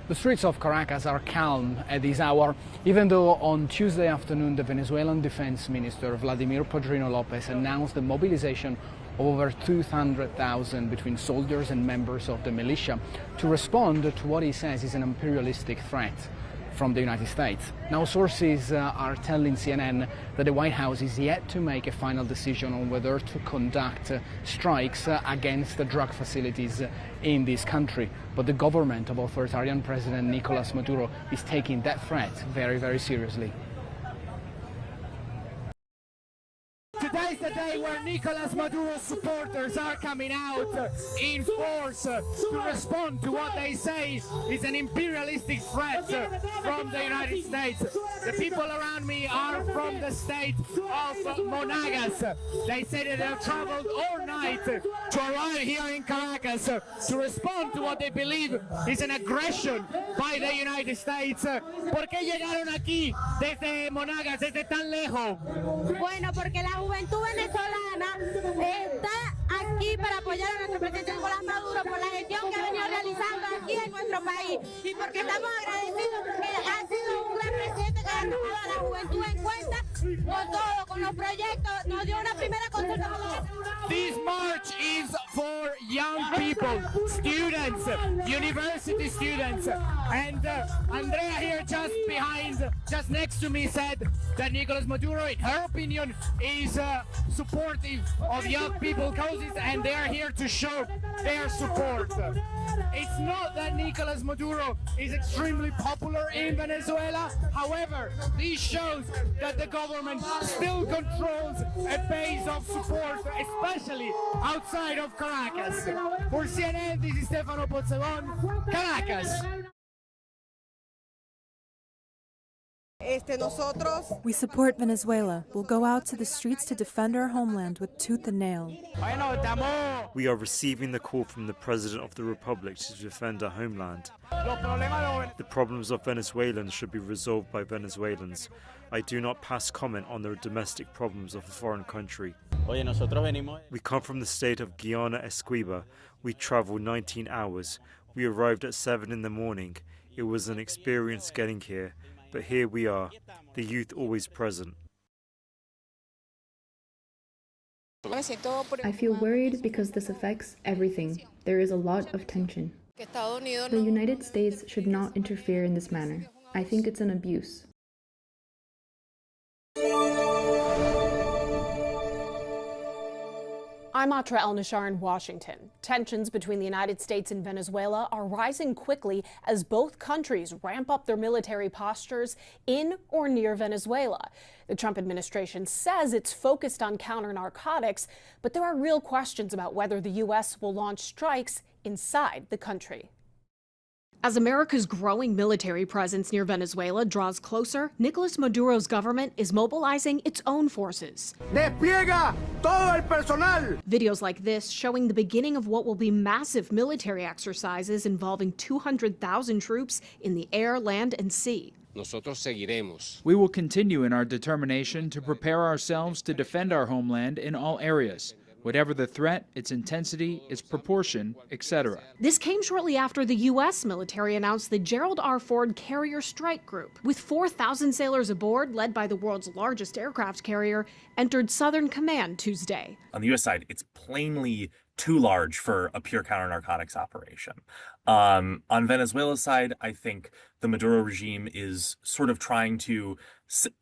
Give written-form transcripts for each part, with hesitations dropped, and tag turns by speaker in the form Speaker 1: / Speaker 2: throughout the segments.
Speaker 1: The streets of Caracas are calm at this hour, even though on Tuesday afternoon the Venezuelan Defense Minister Vladimir Padrino Lopez announced the mobilization of over 200,000 between soldiers and members of the militia to respond to what he says is an imperialistic threat from the United States. Now, sources are telling CNN that the White House is yet to make a final decision on whether to conduct strikes against the drug facilities in this country. But the government of authoritarian President Nicolás Maduro is taking that threat very, very seriously. Today's the day where Nicolás Maduro's supporters are coming out in force to respond to what they say is an imperialistic threat from the United States. The people around me are from the state of Monagas. They say that they've traveled all night to arrive here in Caracas to respond to what they believe is an aggression by the United States. ¿Por qué llegaron aquí desde Monagas, desde tan lejos?
Speaker 2: Bueno, porque la juventud venezolana está aquí para apoyar a nuestro presidente Nicolás Maduro por la gestión que ha venido realizando aquí en nuestro país y porque estamos agradecidos porque ha sido un gran presidente que ha tomado a la juventud en cuenta con todo, con los proyectos, nos dio una primera concertación.
Speaker 1: This march is for young people, students, university students, and Andrea here just next to me said that Nicolás Maduro, in her opinion, is supportive of young people causes and they are here to show their support. It's not that Nicolás Maduro is extremely popular in Venezuela. However, this shows that the government still controls a base of support, especially outside of Caracas. For CNN, this is Stefano Pozzebon, Caracas.
Speaker 3: We support Venezuela. We'll go out to the streets to defend our homeland with tooth and nail.
Speaker 4: We are receiving the call from the President of the Republic to defend our homeland. The problems of Venezuelans should be resolved by Venezuelans. I do not pass comment on the domestic problems of a foreign country. We come from the state of Guiana Esquiva. We traveled 19 hours. We arrived at 7 in the morning. It was an experience getting here. But here we are, the youth always present.
Speaker 5: I feel worried because this affects everything. There is a lot of tension. The United States should not interfere in this manner. I think it's an abuse.
Speaker 6: I'm Atra El-Nashar in Washington. Tensions between the United States and Venezuela are rising quickly as both countries ramp up their military postures in or near Venezuela. The Trump administration says it's focused on counter-narcotics, but there are real questions about whether the U.S. will launch strikes inside the country. As America's growing military presence near Venezuela draws closer, Nicolás Maduro's government is mobilizing its own forces.
Speaker 7: ¡Despliega todo el personal!
Speaker 6: Videos like this showing the beginning of what will be massive military exercises involving 200,000 troops in the air, land, and sea.
Speaker 8: We will continue in our determination to prepare ourselves to defend our homeland in all areas. Whatever the threat, its intensity, its proportion, etc.
Speaker 6: This came shortly after the U.S. military announced the Gerald R. Ford Carrier Strike Group, with 4,000 sailors aboard, led by the world's largest aircraft carrier, entered Southern Command Tuesday.
Speaker 9: On the U.S. side, it's plainly too large for a pure counter-narcotics operation. On Venezuela's side, I think the Maduro regime is sort of trying to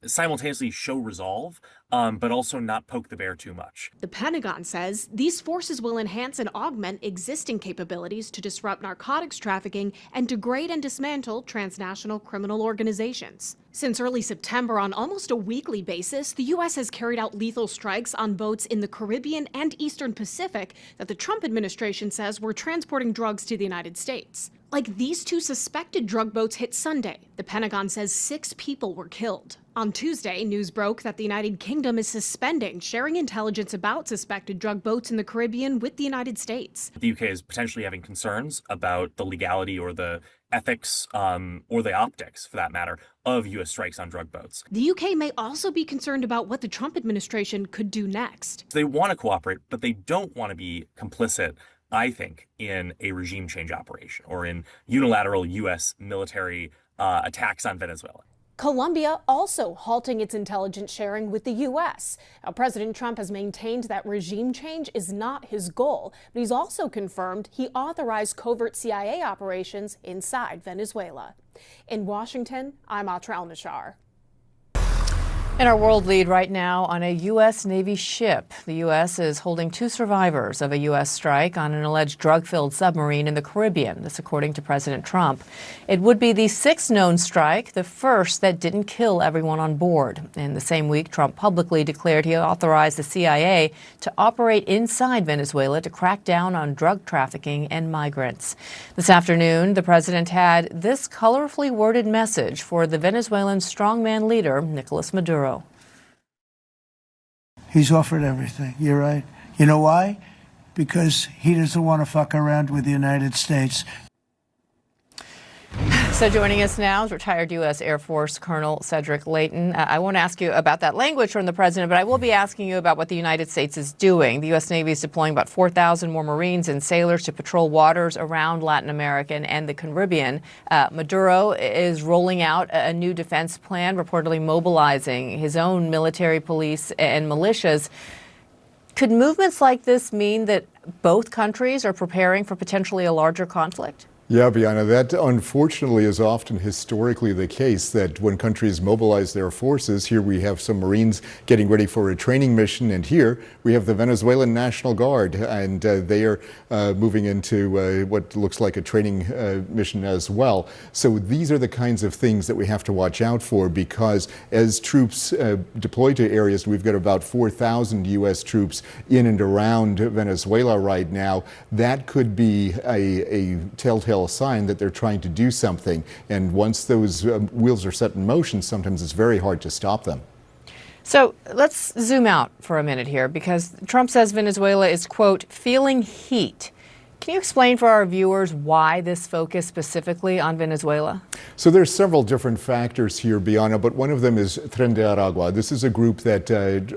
Speaker 9: simultaneously show resolve, but also not poke the bear too much.
Speaker 6: The Pentagon says these forces will enhance and augment existing capabilities to disrupt narcotics trafficking and degrade and dismantle transnational criminal organizations. Since early September, on almost a weekly basis, the U.S. has carried out lethal strikes on boats in the Caribbean and Eastern Pacific that the Trump administration says were transporting drugs to the United States. Like these two suspected drug boats hit Sunday. The Pentagon says 6 people were killed. On Tuesday, news broke that the United Kingdom is suspending sharing intelligence about suspected drug boats in the Caribbean with the United States.
Speaker 9: The UK is potentially having concerns about the legality or the ethics, or the optics, for that matter, of U.S. strikes on drug boats.
Speaker 6: The UK may also be concerned about what the Trump administration could do next.
Speaker 9: They want to cooperate, but they don't want to be complicit I think, in a regime change operation or in unilateral U.S. military attacks on Venezuela.
Speaker 6: Colombia also halting its intelligence sharing with the U.S. Now, President Trump has maintained that regime change is not his goal, but he's also confirmed he authorized covert CIA operations inside Venezuela. In Washington, I'm Atra El-Nashar.
Speaker 10: In our world lead right now on a U.S. Navy ship, the U.S. is holding 2 survivors of a U.S. strike on an alleged drug-filled submarine in the Caribbean. This according to President Trump. It would be the 6th known strike, the first that didn't kill everyone on board. In the same week, Trump publicly declared he authorized the CIA to operate inside Venezuela to crack down on drug trafficking and migrants. This afternoon, the president had this colorfully worded message for the Venezuelan strongman leader, Nicolás Maduro.
Speaker 11: He's offered everything. You're right. You know why? Because he doesn't want to fuck around with the United States.
Speaker 10: So joining us now is retired U.S. Air Force Colonel Cedric Leighton. I won't ask you about that language from the president, but I will be asking you about what the United States is doing. The U.S. Navy is deploying about 4,000 more Marines and sailors to patrol waters around Latin America and the Caribbean. Maduro is rolling out a new defense plan, reportedly mobilizing his own military, police, and militias. Could movements like this mean that both countries are preparing for potentially a larger conflict?
Speaker 12: Yeah, Bianna, that unfortunately is often historically the case, that when countries mobilize their forces, here we have some Marines getting ready for a training mission, and here we have the Venezuelan National Guard, and they are moving into what looks like a training mission as well. So these are the kinds of things that we have to watch out for, because as troops deploy to areas, we've got about 4,000 U.S. troops in and around Venezuela right now. That could be a telltale sign that they're trying to do something. And once those wheels are set in motion, sometimes it's very hard to stop them.
Speaker 10: So let's zoom out for a minute here, because Trump says Venezuela is, quote, feeling heat. Can you explain for our viewers why this focus specifically on Venezuela?
Speaker 12: So there's several different factors here, Bianna, but one of them is Tren de Aragua. This is a group that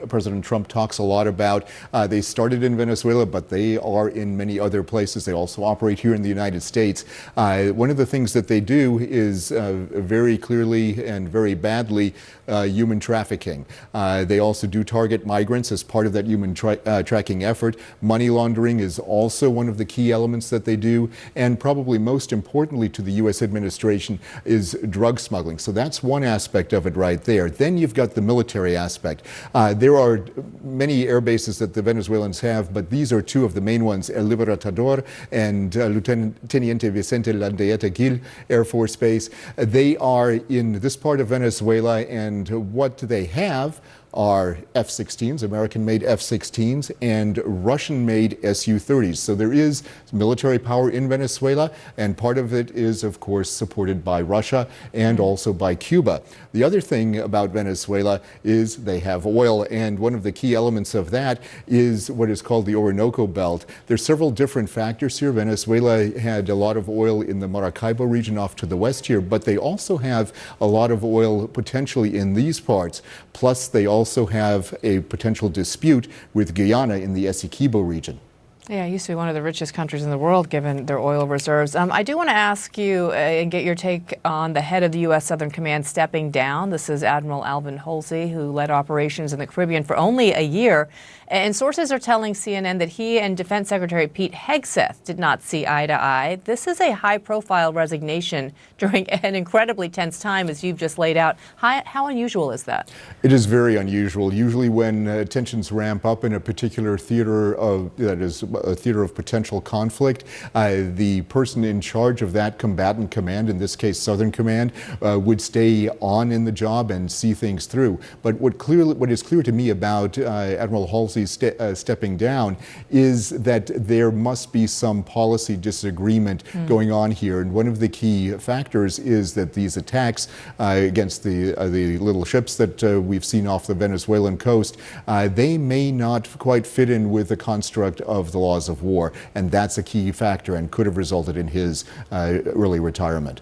Speaker 12: President Trump talks a lot about. They started in Venezuela, but they are in many other places. They also operate here in the United States. One of the things that they do is very clearly and very badly human trafficking. They also do target migrants as part of that human tracking effort. Money laundering is also one of the key elements that they do, and probably most importantly to the U.S. administration is drug smuggling. So that's one aspect of it right there. Then you've got the military aspect. There are many air bases that the Venezuelans have, but these are 2 of the main ones, El Libertador and Lieutenant Teniente Vicente Landeeta Gil Air Force Base. They are in this part of Venezuela, and what they have are F-16s, American-made F-16s, and Russian-made Su-30s. So there is military power in Venezuela, and part of it is, of course, supported by Russia and also by Cuba. The other thing about Venezuela is they have oil, and one of the key elements of that is what is called the Orinoco Belt. There's several different factors here. Venezuela had a lot of oil in the Maracaibo region off to the west here, but they also have a lot of oil potentially in these parts. Plus, they also have a potential dispute with Guyana in the Essequibo region.
Speaker 10: Yeah, it used to be one of the richest countries in the world, given their oil reserves. I do want to ask you and get your take on the head of the U.S. Southern Command stepping down. This is Admiral Alvin Halsey, who led operations in the Caribbean for only a year. And sources are telling CNN that he and Defense Secretary Pete Hegseth did not see eye to eye. This is a high-profile resignation during an incredibly tense time, as you've just laid out. How unusual is that?
Speaker 12: It is very unusual. Usually when tensions ramp up in a particular theater that is a theater of potential conflict, the person in charge of that combatant command, in this case Southern Command, would stay on in the job and see things through. But what is clear to me about Admiral Halsey stepping down is that there must be some policy disagreement going on here. And one of the key factors is that these attacks against the little ships that we've seen off the Venezuelan coast, they may not quite fit in with the construct of the laws of war. And that's a key factor and could have resulted in his early retirement.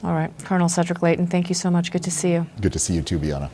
Speaker 10: All right. Colonel Cedric Leighton, thank you so much. Good to see you.
Speaker 12: Good to see you too, Bianna.